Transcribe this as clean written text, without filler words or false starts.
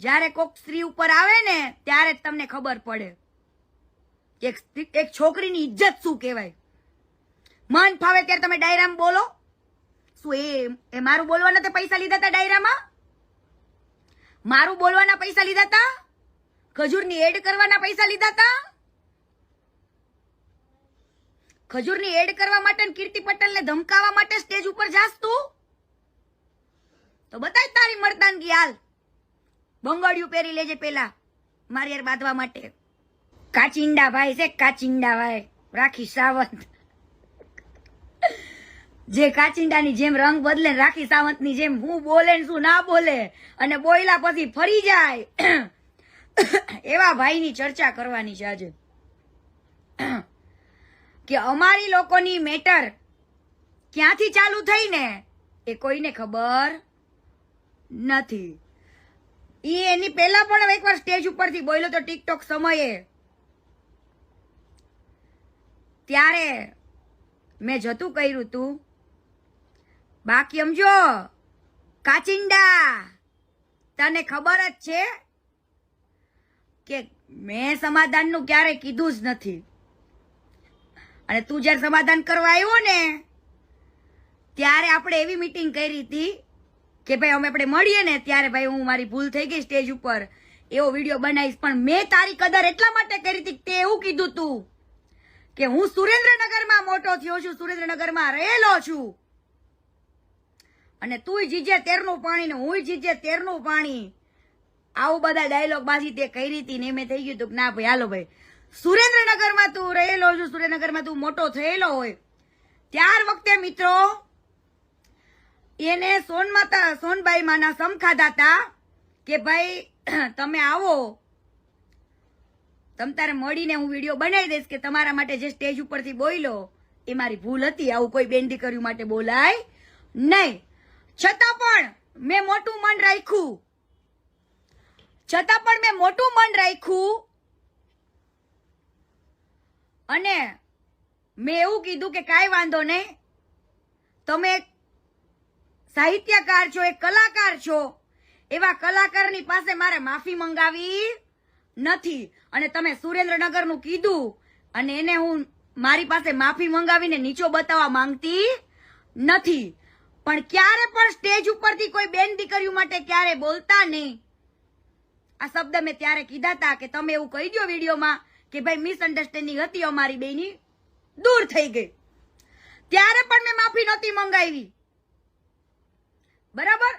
જ્યારે કોક સ્ત્રી ઉપર આવે ને ત્યારે જ તમને ખબર પડે કે એક છોકરીની ઇજ્જત શું કહેવાય. મન ફાવે ત્યારે તમે ડાયરામાં બોલો. શું એ મારું બોલવાના તે પૈસા લીધા હતા ડાયરામાં? મારું બોલવાના પૈસા લીધા હતા? ખજૂરની એડ કરવાના પૈસા લીધા હતા? ખજૂરની એડ કરવા માટે કીર્તિ પટેલને ધમકાવવા માટે સ્ટેજ ઉપર જાસ તું? તો બતાય તારી મર્દાનગી હાલ. બંગડિયું પહેરી લેજે પેલા મારી યાર બાંધવા માટે. કાચિંડા ભાઈ છે, કાચિંડા ભાઈ. રાખી સાવંત જે કાચિંડાની જેમ રંગ બદલે, રાખી સાવંતની જેમ હું બોલે ને શું ના બોલે, અને બોયલા પછી ફરી જાય એવા ભાઈની ચર્ચા કરવાની છે આજે. કે અમારી લોકોની મેટર ક્યાંથી ચાલુ થઈ ને એ કોઈને ખબર નથી. એની પહેલા પણ એકવાર સ્ટેજ ઉપરથી બોલ્યો તો ટિકટોક સમયે, ત્યારે મેં જતું કર્યું તું. બાકી સમજો કાચિંડા, તને ખબર જ છે કે મેં સમાધાનનું ક્યારેય કીધું જ નથી. અને તું જયારે સમાધાન કરવા આવ્યો ને ત્યારે આપણે એવી મીટિંગ કરી હતી કે ભાઈ અમે આપણે મળીએ ને ત્યારે ભાઈ હું મારી ભૂલ થઈ ગઈ સ્ટેજ ઉપર એવો વિડીયો બનાવીશ. પણ મેં તારી કદર એટલા માટે કરી હતી તે એવું કીધું તું કે હું સુરેન્દ્રનગરમાં મોટો થયો છું, સુરેન્દ્રનગરમાં રહેલો છું, અને તું જીજે તેરનું પાણી ને હું જીજે તેરનું પાણી. આવું બધા ડાયલોગ બાજી તે કરી હતી ને મેં થઈ ગયું તું કે ના ભાઈ હાલો ભાઈ સુરેન્દ્રનગરમાં તું રહેલો છું, સુરેન્દ્રનગરમાં તું મોટો થયેલો હોય. ત્યાર વખતે મિત્રો એને સોનબાઈ માના સમ ખાધા હતા કે ભાઈ તમે આવો, તમ તારે મળીને હું વિડીયો બનાવી દઈશ કે તમારા માટે જે સ્ટેજ ઉપરથી બોલ્યો એ મારી ભૂલ હતી. આવું કોઈ બેન દીકરીઓ માટે બોલાય નહીં. છતાં પણ મેં મોટું મન રાખ્યું, અને મેં એવું કીધું કે કાંઈ વાંધો નહીં, તમે એક સાહિત્યકાર છો, એક કલાકાર છો, એવા કલાકારની પાસે મારે માફી મંગાવી નથી. અને તમે સુરેન્દ્રનગરનું કીધું અને એને હું મારી પાસે માફી મંગાવીને નીચો બતાવવા માંગતી નથી. પણ ક્યારે પણ સ્ટેજ ઉપરથી કોઈ બેન દીકરીઓ માટે ક્યારે બોલતા નહીં. આ શબ્દ મેં ત્યારે કીધા હતા કે તમે એવું કહી દો વિડીયોમાં કે ભાઈ મિસઅન્ડરસ્ટેન્ડિંગ હતી અમારી બેની, દૂર થઈ ગઈ. ત્યારે પણ મેં માફી નહોતી મંગાવી, બરાબર.